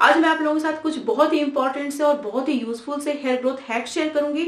आज मैं आप लोगों के साथ कुछ बहुत ही इंपॉर्टेंट से और बहुत ही यूजफुल से हेयर ग्रोथ हैक शेयर करूंगी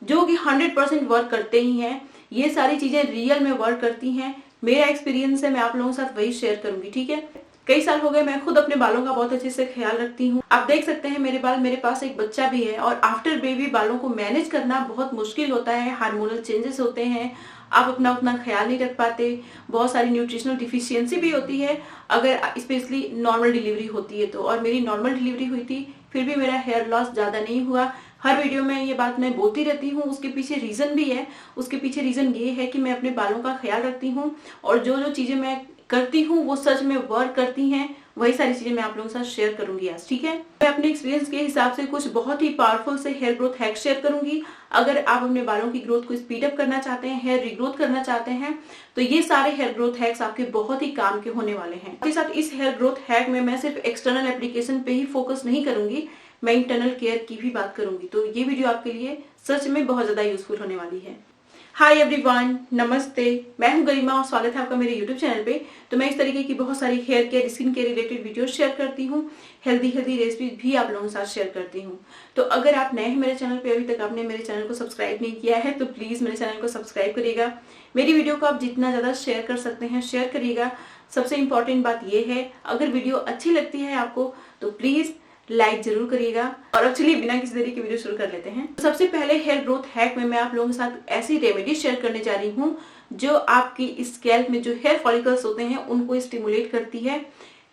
जो कि 100% वर्क करते ही हैं। ये सारी चीजें रियल में वर्क करती हैं, मेरा एक्सपीरियंस है, मैं आप लोगों के साथ वही शेयर करूंगी। ठीक है, कई साल हो गए मैं खुद अपने बालों का बहुत अच्छे से ख्याल रखती हूँ। आप देख सकते हैं मेरे बाल, मेरे पास एक बच्चा भी है और आफ्टर बेबी बालों को मैनेज करना बहुत मुश्किल होता है। हार्मोनल चेंजेस होते हैं, आप अपना उतना ख्याल नहीं रख पाते, बहुत सारी न्यूट्रिशनल डिफिशियंसी भी होती है अगर स्पेशली नॉर्मल डिलीवरी होती है तो। और मेरी नॉर्मल डिलीवरी हुई थी, फिर भी मेरा हेयर लॉस ज्यादा नहीं हुआ। हर वीडियो में ये बात मैं बोलती रहती हूँ, उसके पीछे रीजन भी है। उसके पीछे रीजन ये है कि मैं अपने बालों का ख्याल रखती हूँ और जो जो चीजें मैं करती हूँ वो सच में वर्क करती हैं। वही सारी चीजें मैं आप लोगों के साथ शेयर करूंगी आज। ठीक है, मैं अपने एक्सपीरियंस के हिसाब से कुछ बहुत ही पावरफुल से हेयर ग्रोथ हैक शेयर करूंगी। अगर आप अपने बालों की ग्रोथ को स्पीड अप करना चाहते हैं, हेयर रिग्रोथ करना चाहते हैं, तो ये सारे हेयर ग्रोथ हैक्स आपके बहुत ही काम के होने वाले हैं। साथ ही साथ इस हेयर ग्रोथ हैक में मैं सिर्फ एक्सटर्नल एप्लीकेशन पे ही फोकस नहीं करूंगी, मैं इंटरनल केयर की भी बात करूंगी। तो ये वीडियो आपके लिए सच में बहुत ज्यादा यूजफुल होने वाली है। हाय एवरीवन, नमस्ते, मैं हूं गरिमा और स्वागत है आपका मेरे यूट्यूब चैनल पे। तो मैं इस तरीके की बहुत सारी hair care, skin care related video share करती हूँ, हेल्दी रेसिपीज भी आप लोगों के साथ शेयर करती हूँ। तो अगर आप नए हैं मेरे चैनल पे, अभी तक आपने मेरे चैनल को सब्सक्राइब नहीं किया है तो प्लीज मेरे चैनल को सब्सक्राइब करिएगा। मेरी वीडियो को आप जितना ज्यादा शेयर कर सकते हैं शेयर करिएगा। सबसे इंपॉर्टेंट बात यह है, अगर वीडियो अच्छी लगती है आपको तो प्लीज लाइक जरूर करिएगा। और अब चलिए बिना किसी देरी के वीडियो शुरू कर लेते हैं। तो सबसे पहले हेयर ग्रोथ हैक में मैं आप लोगों के साथ ऐसी रेमेडी शेयर करने जा रही हूँ जो आपकी स्कैल्प में जो हेयर फॉलिकल्स होते हैं उनको स्टिमुलेट करती है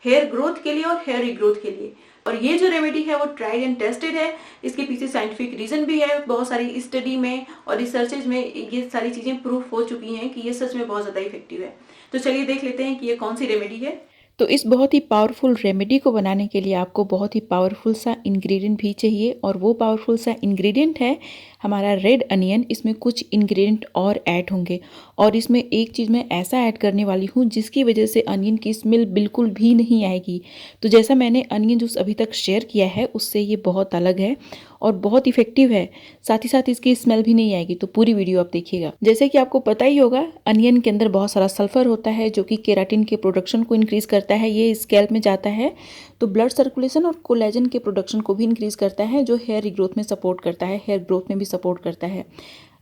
हेयर ग्रोथ के लिए और हेयर रिग्रोथ के लिए। और ये जो रेमेडी है वो ट्राइड एंड टेस्टेड है, इसके पीछे साइंटिफिक रीजन भी है। बहुत सारी स्टडी में और रिसर्चेज में ये सारी चीजें प्रूफ हो चुकी हैं कि ये सच में बहुत ज्यादा इफेक्टिव है। तो चलिए देख लेते हैं कि ये कौन सी रेमेडी है। तो इस बहुत ही पावरफुल रेमेडी को बनाने के लिए आपको बहुत ही पावरफुल सा इंग्रेडिएंट भी चाहिए और वो पावरफुल सा इंग्रेडिएंट है हमारा रेड अनियन। इसमें कुछ इंग्रेडिएंट और ऐड होंगे और इसमें एक चीज़ मैं ऐसा ऐड करने वाली हूँ जिसकी वजह से अनियन की स्मेल बिल्कुल भी नहीं आएगी। तो जैसा मैंने अनियन जूस अभी तक शेयर किया है उससे ये बहुत अलग है और बहुत इफेक्टिव है, साथ ही साथ इसकी स्मेल भी नहीं आएगी। तो पूरी वीडियो आप देखिएगा। जैसे कि आपको पता ही होगा, अनियन के अंदर बहुत सारा सल्फर होता है जो कि केराटिन के प्रोडक्शन को इंक्रीज करता है। ये स्कैल्प में जाता है तो ब्लड सर्कुलेशन और कोलेजन के प्रोडक्शन को भी इंक्रीज करता है जो हेयर रिग्रोथ में सपोर्ट करता है, हेयर ग्रोथ में भी सपोर्ट करता है।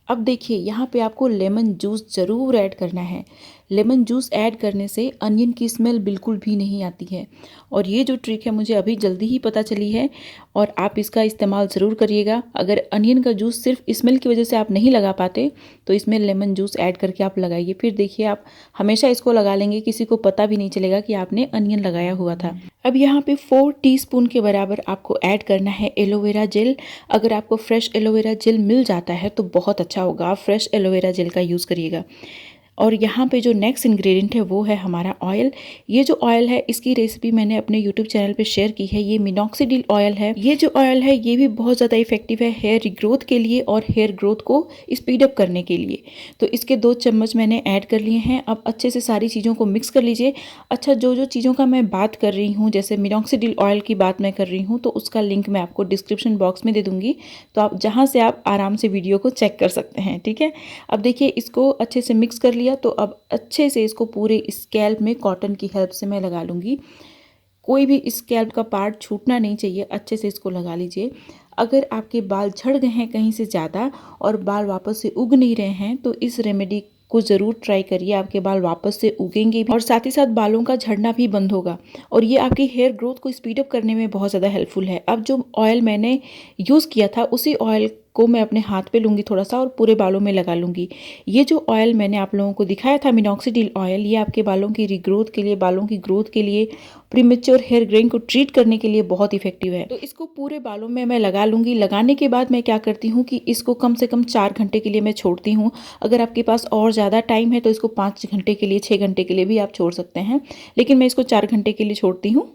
अब देखिए, यहाँ पे आपको लेमन जूस ज़रूर ऐड करना है। लेमन जूस ऐड करने से अनियन की स्मेल बिल्कुल भी नहीं आती है और ये जो ट्रिक है मुझे अभी जल्दी ही पता चली है और आप इसका इस्तेमाल ज़रूर करिएगा। अगर अनियन का जूस सिर्फ स्मेल की वजह से आप नहीं लगा पाते तो इसमें लेमन जूस ऐड करके आप लगाइए। फिर देखिए, आप हमेशा इसको लगा लेंगे, किसी को पता भी नहीं चलेगा कि आपने अनियन लगाया हुआ था। अब यहाँ पे 4 टीस्पून के बराबर आपको ऐड करना है एलोवेरा जेल। अगर आपको फ्रेश एलोवेरा जेल मिल जाता है तो बहुत अच्छा होगा, आप फ्रेश एलोवेरा जेल का यूज़ करिएगा। और यहाँ पे जो नेक्स्ट इंग्रेडिएंट है वो है हमारा ऑयल। ये जो ऑयल है इसकी रेसिपी मैंने अपने यूट्यूब चैनल पे शेयर की है। ये मिनॉक्सिडिल ऑयल है। ये जो ऑयल है ये भी बहुत ज़्यादा इफेक्टिव है हेयर रिग्रोथ के लिए और हेयर ग्रोथ को स्पीड अप करने के लिए। तो इसके 2 चम्मच मैंने ऐड कर लिए हैं। अब अच्छे से सारी चीज़ों को मिक्स कर लीजिए। अच्छा, जो जो चीज़ों का मैं बात कर रही हूँ, जैसे मिनॉक्सिडिल ऑयल की बात मैं कर रही हूँ, तो उसका लिंक मैं आपको डिस्क्रिप्शन बॉक्स में दे दूँगी, तो आप जहाँ से आप आराम से वीडियो को चेक कर सकते हैं। ठीक है, अब देखिए, इसको अच्छे से मिक्स कर लिया तो अब अच्छे से इसको पूरे स्कैल्प में कॉटन की हेल्प से मैं लगा लूँगी। कोई भी स्कैल्प का पार्ट छूटना नहीं चाहिए, अच्छे से इसको लगा लीजिए। अगर आपके बाल झड़ गए हैं कहीं से ज़्यादा और बाल वापस से उग नहीं रहे हैं तो इस रेमेडी को ज़रूर ट्राई करिए, आपके बाल वापस से उगेंगे भी और साथ ही साथ बालों का झड़ना भी बंद होगा और ये आपकी हेयर ग्रोथ को स्पीड अप करने में बहुत ज़्यादा हेल्पफुल है। अब जो ऑयल मैंने यूज़ किया था उसी ऑयल को मैं अपने हाथ पे लूँगी थोड़ा सा और पूरे बालों में लगा लूँगी। ये जो ऑयल मैंने आप लोगों को दिखाया था मिनॉक्सिडिल ऑयल, ये आपके बालों की रिग्रोथ के लिए, बालों की ग्रोथ के लिए, प्रीमेच्योर हेयर ग्रेइंग को ट्रीट करने के लिए बहुत इफेक्टिव है। तो इसको पूरे बालों में मैं लगा लूँगी। लगाने के बाद मैं क्या करती हूँ कि इसको कम से कम 4 घंटे के लिए मैं छोड़ती हूँ। अगर आपके पास और ज़्यादा टाइम है तो इसको 5 घंटे के लिए, 6 घंटे के लिए भी आप छोड़ सकते हैं, लेकिन मैं इसको 4 घंटे के लिए छोड़ती हूँ।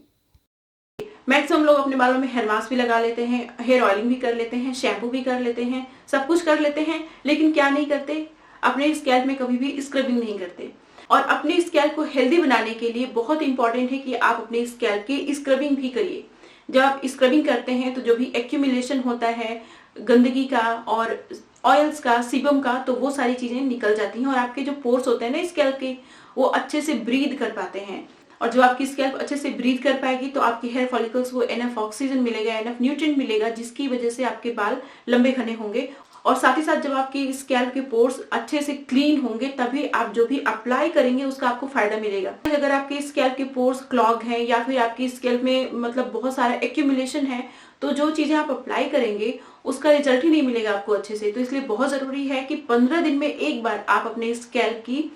मैक्सिमम लोग अपने बालों में हेयर मास्क भी लगा लेते हैं, हेयर ऑयलिंग भी कर लेते हैं, शैम्पू भी कर लेते हैं, सब कुछ कर लेते हैं, लेकिन क्या नहीं करते, अपने स्कैल्प में कभी भी स्क्रबिंग नहीं करते। और अपने स्कैल्प को हेल्दी बनाने के लिए बहुत इंपॉर्टेंट है कि आप अपने स्कैल्प की स्क्रबिंग भी करिए। जब आप स्क्रबिंग करते हैं तो जो भी एक्यूमुलेशन होता है गंदगी का और ऑयल्स का, सीबम का, तो वो सारी चीजें निकल जाती हैं और आपके जो पोर्स होते हैं ना स्कैल्प के, वो अच्छे से ब्रीथ कर पाते हैं। और जब आपकी स्कैल्प अच्छे से ब्रीथ कर पाएगी तो आपके हेयर फॉलिकल्स को एनफ ऑक्सीजन मिलेगा, एनफ न्यूट्रिएंट मिलेगा, जिसकी वजह से आपके बाल लंबे घने होंगे। और साथ ही साथ जब आपकी स्कैल्प के पोर्स अच्छे से क्लीन होंगे तभी आप जो भी अप्लाई करेंगे उसका आपको फायदा मिलेगा। अगर आपके स्कैल्प के पोर्स क्लॉग हैं या फिर आपकी स्कैल्प में मतलब बहुत सारा एक्यूमुलेशन है, तो जो चीजें आप अप्लाई करेंगे उसका रिजल्ट ही नहीं मिलेगा आपको अच्छे से। तो इसलिए बहुत जरूरी है कि 15 दिन में एक बार आप अपने स्कैल्प की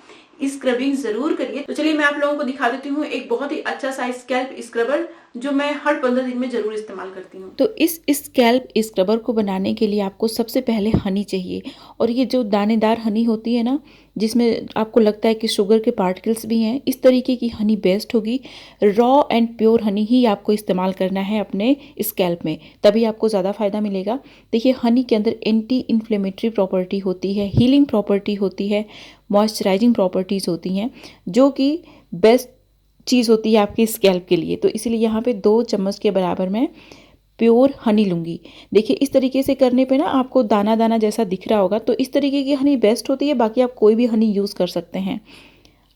स्क्रबिंग जरूर करिए। तो चलिए मैं आप लोगों को दिखा देती हूँ एक बहुत ही अच्छा सा स्कैल्प स्क्रबर जो मैं हर 15 दिन में जरूर इस्तेमाल करती हूँ। तो इस स्कैल्प स्क्रबर को बनाने के लिए आपको सबसे पहले हनी चाहिए, और ये जो दानेदार हनी होती है ना, जिसमें आपको लगता है कि शुगर के पार्टिकल्स भी हैं, इस तरीके की हनी बेस्ट होगी। रॉ एंड प्योर हनी ही आपको इस्तेमाल करना है अपने स्कैल्प में, तभी आपको ज़्यादा फ़ायदा मिलेगा। देखिए, हनी के अंदर एंटी इन्फ्लेमेटरी प्रॉपर्टी होती है, हीलिंग प्रॉपर्टी होती है, मॉइस्चराइजिंग प्रॉपर्टीज़ होती हैं, जो कि बेस्ट चीज़ होती है आपके स्कैल्प के लिए। तो इसीलिए यहाँ पे 2 चम्मच के बराबर मैं प्योर हनी लूँगी। देखिए, इस तरीके से करने पे ना आपको दाना दाना जैसा दिख रहा होगा, तो इस तरीके की हनी बेस्ट होती है। बाकी आप कोई भी हनी यूज़ कर सकते हैं।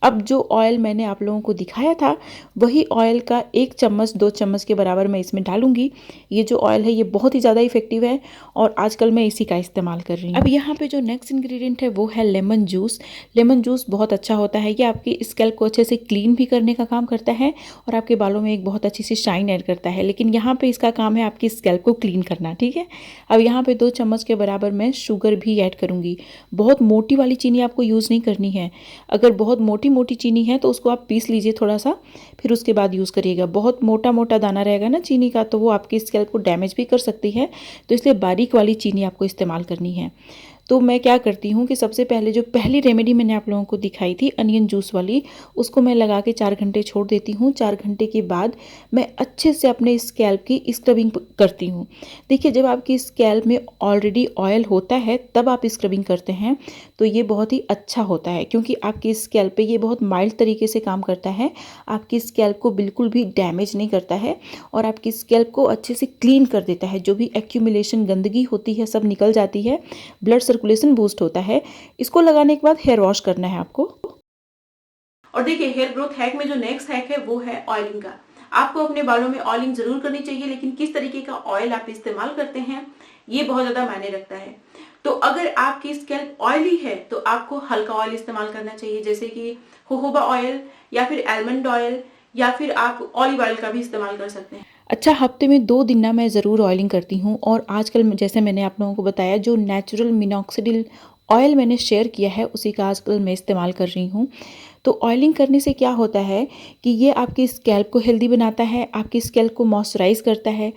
अब जो ऑयल मैंने आप लोगों को दिखाया था, वही ऑयल का 1 चम्मच 2 चम्मच के बराबर मैं इसमें डालूंगी। ये जो ऑयल है ये बहुत ही ज़्यादा इफेक्टिव है और आजकल मैं इसी का इस्तेमाल कर रही हूँ। अब यहाँ पे जो नेक्स्ट इंग्रेडिएंट है वो है लेमन जूस। लेमन जूस बहुत अच्छा होता है, ये आपकी स्कैल्प को अच्छे से क्लीन भी करने का काम करता है और आपके बालों में एक बहुत अच्छी सी शाइन ऐड करता है। लेकिन यहाँ पर इसका काम है आपकी स्कैल्प को क्लीन करना, ठीक है। अब यहाँ पर 2 चम्मच के बराबर मैं शुगर भी ऐड करूँगी। बहुत मोटी वाली चीनी आपको यूज़ नहीं करनी है। अगर बहुत मोटी चीनी है तो उसको आप पीस लीजिए थोड़ा सा, फिर उसके बाद यूज़ करिएगा। बहुत मोटा मोटा दाना रहेगा ना चीनी का, तो वो आपकी स्कैल्प को डैमेज भी कर सकती है, तो इसलिए बारीक वाली चीनी आपको इस्तेमाल करनी है। तो मैं क्या करती हूँ कि सबसे पहले जो पहली रेमेडी मैंने आप लोगों को दिखाई थी अनियन जूस वाली, उसको मैं लगा के 4 घंटे छोड़ देती हूँ। 4 घंटे के बाद मैं अच्छे से अपने स्कैल्प की स्क्रबिंग करती हूँ। देखिए, जब आपकी स्कैल्प में ऑलरेडी ऑयल होता है तब आप स्क्रबिंग करते हैं तो ये बहुत ही अच्छा होता है, क्योंकि आपकी स्कैल्प पे ये बहुत माइल्ड तरीके से काम करता है। आपकी स्कैल्प को बिल्कुल भी डैमेज नहीं करता है और आपकी स्कैल्प को अच्छे से क्लीन कर देता है। जो भी एक्यूमुलेशन गंदगी होती है सब निकल जाती है, ब्लड सर्कुलेशन बूस्ट होता है। इसको लगाने के बाद हेयर वॉश करना है आपको। और देखिए, हेयर ग्रोथ हैक में जो नेक्स्ट हैक है वो है ऑयलिंग का। आपको अपने बालों में ऑयलिंग जरूर करनी चाहिए, लेकिन किस तरीके का ऑयल आप इस्तेमाल करते हैं ये बहुत ज्यादा मायने रखता है। तो अगर आपकी स्कैल्प ऑयली है तो आपको हल्का ऑयल इस्तेमाल करना चाहिए, जैसे कि जोजोबा ऑयल या फिर आलमंड ऑयल या फिर आप ऑलिव ऑयल का भी इस्तेमाल कर सकते हैं। अच्छा, हफ्ते में 2 दिन ना मैं ज़रूर ऑयलिंग करती हूँ। और आजकल जैसे मैंने आप लोगों को बताया, जो नेचुरल मिनॉक्सिडिल ऑयल मैंने शेयर किया है उसी का आजकल मैं इस्तेमाल कर रही हूँ। तो ऑयलिंग करने से क्या होता है कि ये आपकी स्कैल्प को हेल्दी बनाता है, आपकी स्कैल्प को मॉइस्चराइज करता है,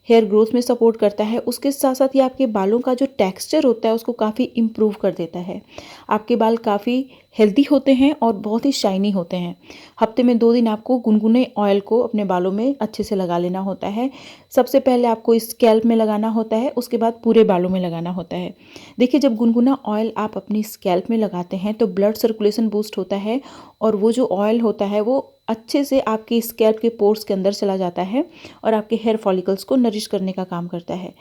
हेयर ग्रोथ में सपोर्ट करता है। उसके साथ साथ ये आपके बालों का जो टेक्सचर होता है उसको काफ़ी इम्प्रूव कर देता है। आपके बाल काफ़ी हेल्दी होते हैं और बहुत ही शाइनी होते हैं। हफ्ते में 2 दिन आपको गुनगुने ऑयल को अपने बालों में अच्छे से लगा लेना होता है। सबसे पहले आपको स्कैल्प में लगाना होता है, उसके बाद पूरे बालों में लगाना होता है। देखिए, जब गुनगुना ऑयल आप अपनी स्कैल्प में लगाते हैं तो ब्लड सर्कुलेशन बूस्ट होता है और वो जो ऑयल होता है वो अच्छे से आपकी स्कैल्प के पोर्स के अंदर चला जाता है और आपके हेयर फॉलिकल्स को नरिश करने का काम करता है।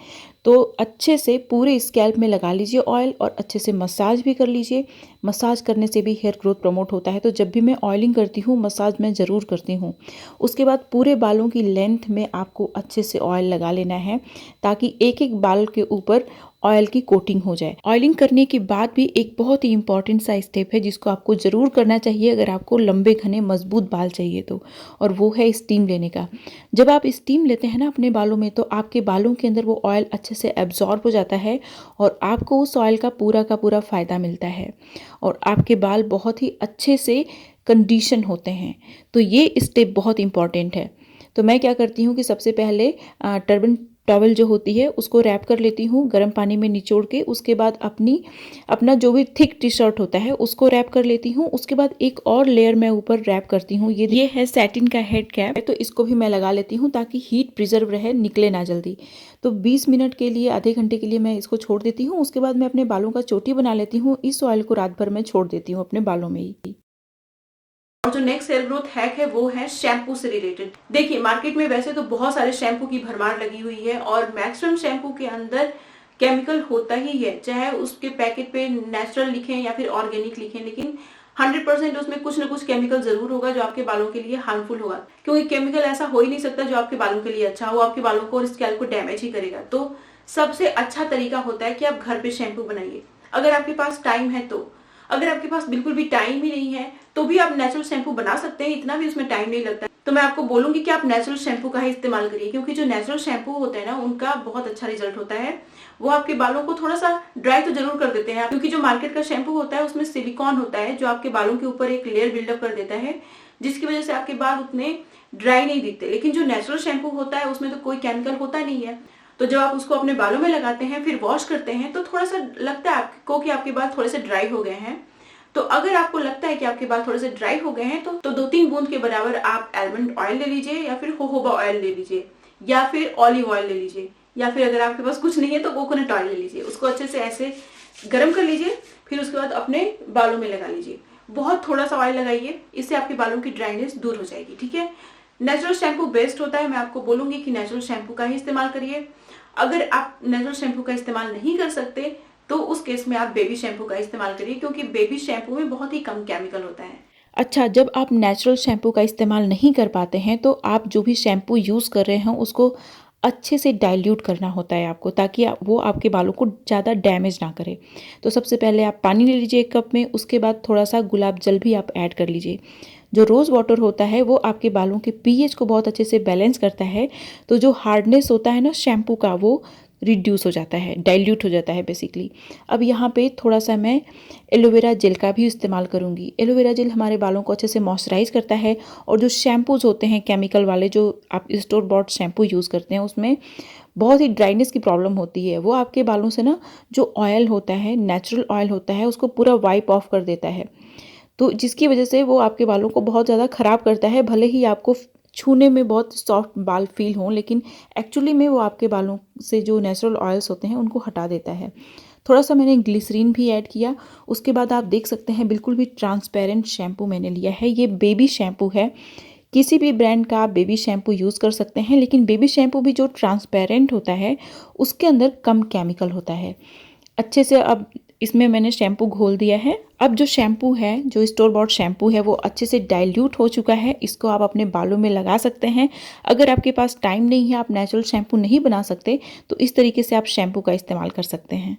तो अच्छे से पूरे स्कैल्प में लगा लीजिए ऑयल और अच्छे से मसाज भी कर लीजिए। मसाज करने से भी हेयर ग्रोथ प्रमोट होता है। तो जब भी मैं ऑयलिंग करती हूँ मसाज मैं ज़रूर करती हूँ। उसके बाद पूरे बालों की लेंथ में आपको अच्छे से ऑयल लगा लेना है ताकि एक एक बाल के ऊपर ऑयल की कोटिंग हो जाए। ऑयलिंग करने के बाद भी एक बहुत ही इंपॉर्टेंट सा स्टेप है जिसको आपको ज़रूर करना चाहिए अगर आपको लंबे घने मजबूत बाल चाहिए तो, और वो है स्टीम लेने का। जब आप स्टीम लेते हैं ना अपने बालों में तो आपके बालों के अंदर वो ऑयल अच्छे से एब्जॉर्ब हो जाता है और आपको उस ऑयल का पूरा फ़ायदा मिलता है और आपके बाल बहुत ही अच्छे से कंडीशन होते हैं। तो ये स्टेप बहुत इंपॉर्टेंट है। तो मैं क्या करती हूँ कि सबसे पहले टर्बन टॉवल जो होती है उसको रैप कर लेती हूँ गर्म पानी में निचोड़ के। उसके बाद अपना जो भी थिक टी शर्ट होता है उसको रैप कर लेती हूँ। उसके बाद एक और लेयर मैं ऊपर रैप करती हूँ। ये है सैटिन का हेड कैप, तो इसको भी मैं लगा लेती हूँ ताकि हीट प्रिजर्व रहे, निकले ना जल्दी। तो 20 मिनट के लिए, आधे घंटे के लिए मैं इसको छोड़ देती हूँ। उसके बाद मैं अपने बालों का चोटी बना लेती हूँ। इस ऑयल को रात भर मैं छोड़ देती हूँ अपने बालों में ही। और जो नेक्स्ट हेयर ग्रोथ हैक है वो है शैम्पू से रिलेटेड। देखिए, मार्केट में वैसे तो बहुत सारे शैम्पू की भरमार लगी हुई है और मैक्सिमम शैम्पू के अंदर केमिकल होता ही है, चाहे उसके पैकेट पे नेचुरल लिखें या फिर ऑर्गेनिक लिखें, लेकिन 100% उसमें कुछ ना कुछ केमिकल जरूर होगा जो आपके बालों के लिए हार्मफुल होगा, क्योंकि केमिकल ऐसा हो ही नहीं सकता जो आपके बालों के लिए अच्छा हो, आपके बालों को और स्कैल्प को डैमेज ही करेगा। तो सबसे अच्छा तरीका होता है कि आप घर पे शैम्पू बनाइए, अगर आपके पास टाइम है तो। अगर आपके पास बिल्कुल भी टाइम ही नहीं है तो भी आप नेचुरल शैम्पू बना सकते हैं, इतना भी उसमें टाइम नहीं लगता। तो मैं आपको बोलूंगी कि आप नेचुरल शैम्पू का ही इस्तेमाल करिए, क्योंकि जो नेचुरल शैम्पू होते हैं ना उनका बहुत अच्छा रिजल्ट होता है। वो आपके बालों को थोड़ा सा ड्राई तो जरूर कर देते हैं, क्योंकि जो मार्केट का शैम्पू होता है उसमें सिलिकॉन होता है जो आपके बालों के ऊपर एक लेयर बिल्डअप कर देता है, जिसकी वजह से आपके बाल उतने ड्राई नहीं दिखते। लेकिन जो नेचुरल शैम्पू होता है उसमें तो कोई केमिकल होता नहीं है। तो जब आप उसको अपने बालों में लगाते हैं फिर वॉश करते हैं तो थोड़ा सा लगता है आपको कि आपके बाल थोड़े से ड्राई हो गए हैं। तो अगर आपको लगता है कि आपके बाल थोड़े से ड्राई हो गए हैं तो 2-3 बूंद के बराबर आप आलमंड ऑयल ले लीजिए, या फिर जोजोबा ऑयल ले लीजिए, या फिर ऑलिव ऑयल ले लीजिए, या फिर अगर आपके पास कुछ नहीं है तो कोकोनट ऑयल ले लीजिए। उसको अच्छे से ऐसे गर्म कर लीजिए, फिर उसके बाद अपने बालों में लगा लीजिए। बहुत थोड़ा सा ऑयल लगाइए, इससे आपके बालों की ड्राइनेस दूर हो जाएगी। ठीक है, नेचुरल शैम्पू बेस्ट होता है। मैं आपको बोलूंगी कि नेचुरल शैम्पू का ही इस्तेमाल करिए। अगर आप नेचुरल शैम्पू का इस्तेमाल नहीं कर सकते तो उस केस में आप बेबी शैम्पू का इस्तेमाल करिए, क्योंकि बेबी शैम्पू में बहुत ही कम केमिकल होता है। अच्छा, जब आप नेचुरल शैम्पू का इस्तेमाल नहीं कर पाते हैं तो आप जो भी शैम्पू यूज़ कर रहे हैं उसको अच्छे से डाइल्यूट करना होता है आपको, ताकि वो आपके बालों को ज़्यादा डैमेज ना करे। तो सबसे पहले आप पानी ले लीजिए 1 कप में, उसके बाद थोड़ा सा गुलाब जल भी आप ऐड कर लीजिए। जो रोज़ वाटर होता है वो आपके बालों के पीएच को बहुत अच्छे से बैलेंस करता है। तो जो हार्डनेस होता है ना शैम्पू का, वो रिड्यूस हो जाता है, डाइल्यूट हो जाता है बेसिकली। अब यहाँ पे थोड़ा सा मैं एलोवेरा जेल का भी इस्तेमाल करूँगी। एलोवेरा जेल हमारे बालों को अच्छे से मॉइस्चराइज करता है, और जो शैम्पूज़ होते हैं केमिकल वाले, जो आप स्टोर बॉट शैम्पू यूज़ करते हैं, उसमें बहुत ही ड्राइनेस की प्रॉब्लम होती है। वो आपके बालों से ना जो ऑयल होता है, नेचुरल ऑयल होता है, उसको पूरा वाइप ऑफ कर देता है। तो जिसकी वजह से वो आपके बालों को बहुत ज़्यादा ख़राब करता है। भले ही आपको छूने में बहुत सॉफ्ट बाल फील हों, लेकिन एक्चुअली में वो आपके बालों से जो नेचुरल ऑयल्स होते हैं उनको हटा देता है। थोड़ा सा मैंने ग्लिसरीन भी ऐड किया। उसके बाद आप देख सकते हैं बिल्कुल भी ट्रांसपेरेंट शैम्पू मैंने लिया है। ये बेबी शैम्पू है। किसी भी ब्रांड का आप बेबी शैम्पू यूज़ कर सकते हैं, लेकिन बेबी शैम्पू भी जो ट्रांसपेरेंट होता है उसके अंदर कम केमिकल होता है। अच्छे से अब इसमें मैंने शैम्पू घोल दिया है। अब जो शैम्पू है, जो स्टोर बॉट शैम्पू है, वो अच्छे से डाइल्यूट हो चुका है। इसको आप अपने बालों में लगा सकते हैं। अगर आपके पास टाइम नहीं है, आप नेचुरल शैम्पू नहीं बना सकते, तो इस तरीके से आप शैम्पू का इस्तेमाल कर सकते हैं।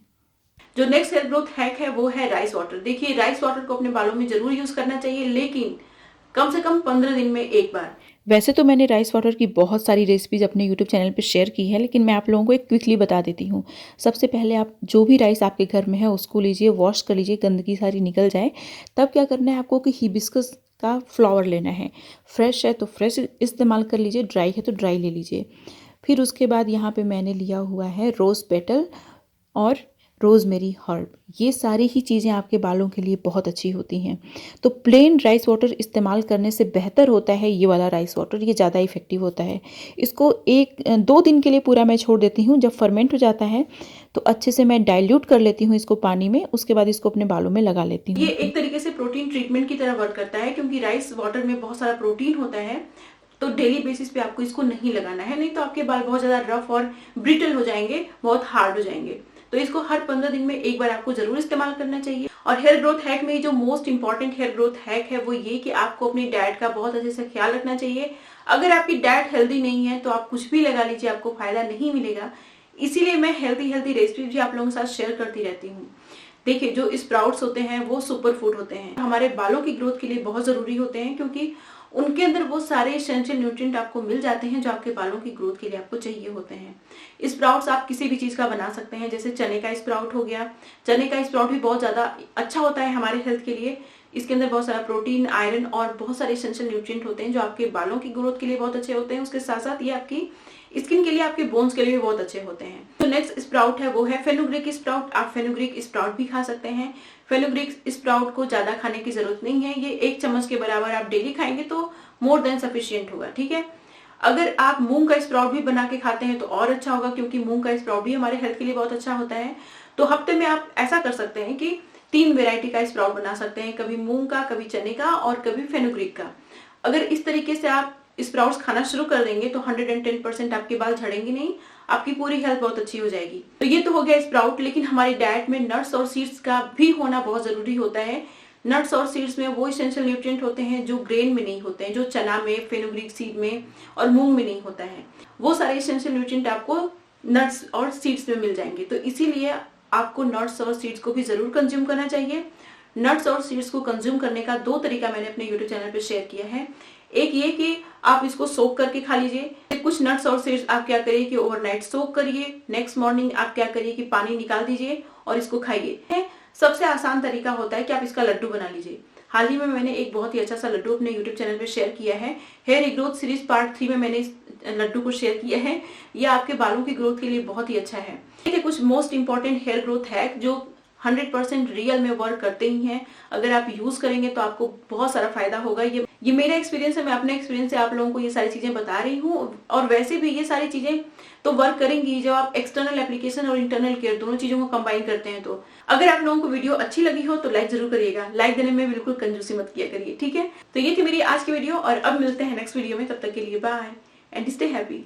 जो नेक्स्ट हेयर ग्रोथ हैक है वो है राइस वाटर। देखिए, राइस वाटर को अपने बालों में जरूर यूज करना चाहिए, लेकिन कम से कम 15 दिन में एक बार। वैसे तो मैंने राइस वाटर की बहुत सारी रेसिपीज़ अपने यूट्यूब चैनल पे शेयर की है, लेकिन मैं आप लोगों को एक क्विकली बता देती हूँ। सबसे पहले आप जो भी राइस आपके घर में है उसको लीजिए, वॉश कर लीजिए, गंदगी सारी निकल जाए। तब क्या करना है आपको कि हिबिस्कस का फ्लावर लेना है। फ्रेश है तो फ्रेश इस्तेमाल कर लीजिए, ड्राई है तो ड्राई ले लीजिए। फिर उसके बाद यहाँ पे मैंने लिया हुआ है रोज़ पेटल और रोज़मेरी हर्ब। ये सारी ही चीज़ें आपके बालों के लिए बहुत अच्छी होती हैं। तो प्लेन राइस वाटर इस्तेमाल करने से बेहतर होता है ये वाला राइस वाटर, ये ज़्यादा इफ़ेक्टिव होता है। इसको 1-2 दिन के लिए पूरा मैं छोड़ देती हूँ। जब फर्मेंट हो जाता है तो अच्छे से मैं डाइल्यूट कर लेती हूँ इसको पानी में, उसके बाद इसको अपने बालों में लगा लेती हूँ। ये एक तरीके से प्रोटीन ट्रीटमेंट की तरह वर्क करता है, क्योंकि राइस वाटर में बहुत सारा प्रोटीन होता है। तो डेली बेसिस पे आपको इसको नहीं लगाना है, नहीं तो आपके बाल बहुत ज्यादा रफ और ब्रिटल हो जाएंगे, बहुत हार्ड हो जाएंगे। तो इसको हर 15 दिन में एक बार आपको जरूर इस्तेमाल करना चाहिए। और हेयर ग्रोथ हैक में जो most important hair growth hack है वो ये कि आपको अपनी डाइट का बहुत अच्छे से ख्याल रखना चाहिए। अगर आपकी डाइट हेल्दी नहीं है तो आप कुछ भी लगा लीजिए, आपको फायदा नहीं मिलेगा। इसीलिए मैं हेल्दी रेसिपी भी आप लोगों के साथ शेयर करती रहती हूँ। देखिए, जो स्प्राउट्स होते हैं वो सुपर फूड होते हैं, हमारे बालों की ग्रोथ के लिए बहुत जरूरी होते हैं, क्योंकि उनके अंदर वो सारे एसेंशियल न्यूट्रिएंट आपको मिल जाते हैं जो आपके बालों की ग्रोथ के लिए आपको चाहिए होते हैं। स्प्राउट्स आप किसी भी चीज का बना सकते हैं, जैसे चने का स्प्राउट हो गया। चने का स्प्राउट भी बहुत ज्यादा अच्छा होता है हमारे हेल्थ के लिए। इसके अंदर बहुत सारा प्रोटीन, आयरन और बहुत सारे एसेंशियल न्यूट्रिएंट होते हैं जो आपके बालों की ग्रोथ के लिए बहुत अच्छे होते हैं। उसके साथ साथ ये आपकी स्किन के लिए, आपके बोन्स के लिए भी बहुत अच्छे होते हैं। तो नेक्स्ट स्प्राउट है वो है फेनुग्रीक स्प्राउट। आप फेनुग्रीक स्प्राउट भी खा सकते हैं। फेनुग्रीक स्प्राउट को ज्यादा खाने की जरूरत नहीं है, ये 1 चम्मच के बराबर आप डेली खाएंगे तो मोर देन सफिशियंट होगा। ठीक है, अगर आप मूंग का स्प्राउट भी बना के खाते हैं तो और अच्छा होगा, क्योंकि मूंग का स्प्राउट भी हमारे हेल्थ के लिए बहुत अच्छा होता है। तो हफ्ते में आप ऐसा कर सकते हैं कि 3 वेराइटी का स्प्राउट बना सकते हैं, कभी मूंग का, कभी चने का और कभी फेनुग्रीक का। अगर इस तरीके से आप स्प्राउट्स खाना शुरू कर देंगे तो 110% आपके बाल झड़ेंगे नहीं, आपकी पूरी हेल्थ बहुत अच्छी हो जाएगी। तो ये तो हो गया स्प्राउट, लेकिन हमारी डाइट में नट्स और सीड्स का भी होना बहुत जरूरी होता है। नट्स और सीड्स में वो इसेंशियल न्यूट्रिएंट होते हैं जो ग्रेन में नहीं होते हैं, जो चना में, फेनुग्रीक सीड में और मूंग में नहीं होता है। वो सारे इसेंशियल न्यूट्रिएंट आपको नट्स और सीड्स में मिल जाएंगे। तो इसीलिए आपको नट्स और सीड्स को भी जरूर कंज्यूम करना चाहिए। नट्स और सीड्स को कंज्यूम करने का 2 तरीका मैंने अपने यूट्यूब चैनल पे शेयर किया है। एक ये कि आप इसको सोक करके खा लीजिए। कुछ नट्स और सीड्स आप क्या करिए कि ओवरनाइट सोक करिए, नेक्स्ट मॉर्निंग आप क्या करिए कि पानी निकाल दीजिए और इसको खाइए। सबसे आसान तरीका होता है कि आप इसका लड्डू बना लीजिए। हाल ही में मैंने एक बहुत ही अच्छा सा लड्डू अपने यूट्यूब चैनल पे शेयर किया है। हेयर रिग्रोथ सीरीज पार्ट 3 में मैंने इस लड्डू को शेयर किया है। यह आपके बालों की ग्रोथ के लिए बहुत ही अच्छा है। देखिए, कुछ most important hair growth hack जो 100% रियल में वर्क करते ही हैं। अगर आप यूज करेंगे तो आपको बहुत सारा फायदा होगा। ये मेरा एक्सपीरियंस है, मैं अपने एक्सपीरियंस से आप लोगों को ये सारी चीजें बता रही हूँ। और वैसे भी ये सारी चीजें तो वर्क करेंगी जब आप एक्सटर्नल एप्लीकेशन और इंटरनल केयर दोनों चीजों को कंबाइन करते हैं। तो अगर आप लोगों को वीडियो अच्छी लगी हो तो लाइक जरूर करिएगा। लाइक देने में बिल्कुल कंजूसी मत किया करिए, ठीक है। तो ये थी मेरी आज की वीडियो और अब मिलते हैं नेक्स्ट वीडियो में। तब तक के लिए बाय एंड स्टे हैप्पी।